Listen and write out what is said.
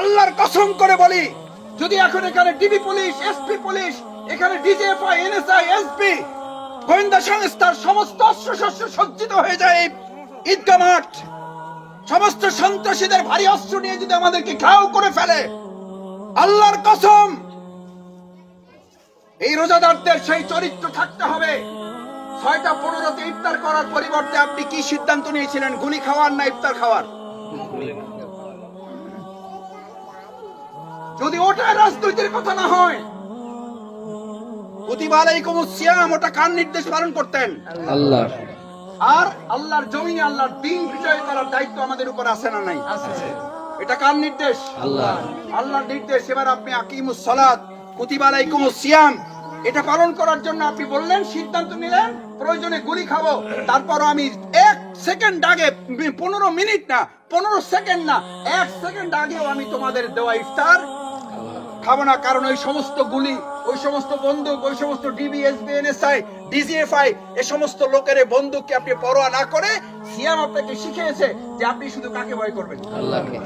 আল্লাহর কসম করে বলি, যদি এখন এখানে ডিবি পুলিশ, এসপি পুলিশ, এখানে ডিজিএফআই, এনএসআই, এসপি, গোয়েন্দা সংস্থার সমস্ত অস্ত্রশস্ত্র সজ্জিত হয়ে যায় এই ঈদগাহ মাঠ, সমস্ত সন্ত্রাসীদের ভারী অস্ত্র নিয়ে যদি আমাদেরকে ঘাও করে ফেলে, আল্লাহর কসম এই রোজাদারদের সেই চরিত্র থাকতে হবে। 6টা 15তে ইফতার করার পরিবর্তে আপনি কি সিদ্ধান্ত নিয়েছিলেন? গুলি খাওয়ার না ইফতার খাওয়ার? যদি ওটা রাজনীতির কথা না হয়, কুতিবা আলাইকুমুস সিয়াম, ওটা কার নির্দেশ পালন করতেন? আল্লাহ। আর আল্লাহর জমিনে আল্লাহর দ্বীন বিজয় করার দায়িত্ব আমাদের উপর আছে না নাই? এটা কার নির্দেশ? আল্লাহ। আল্লাহর নির্দেশ। এবার আপনি আকিমুস সালাত, কুতিবা আলাইকুমুস সিয়াম, এটা পালন করার জন্য আপনি বললেন, সিদ্ধান্ত নিলেন প্রয়োজনে গুলি খাবো, তারপর আমি 1 সেকেন্ড আগে, 15 মিনিট না, 15 সেকেন্ড না, 1 সেকেন্ড আগেও আমি তোমাদের দেওয়া ইফতার খাবো না। কারণ ওই সমস্ত গুলি, ওই সমস্ত বন্দুক, ওই সমস্ত ডিবি, এসবি, এনএসআই, ডিজিএফআই, এ সমস্ত লোকের বন্দুককে আপনি পরোয়া না করে সিয়াম আপনাকে শিখিয়েছে যে আপনি শুধু কাকে ভয় করবেন? আল্লাহকে।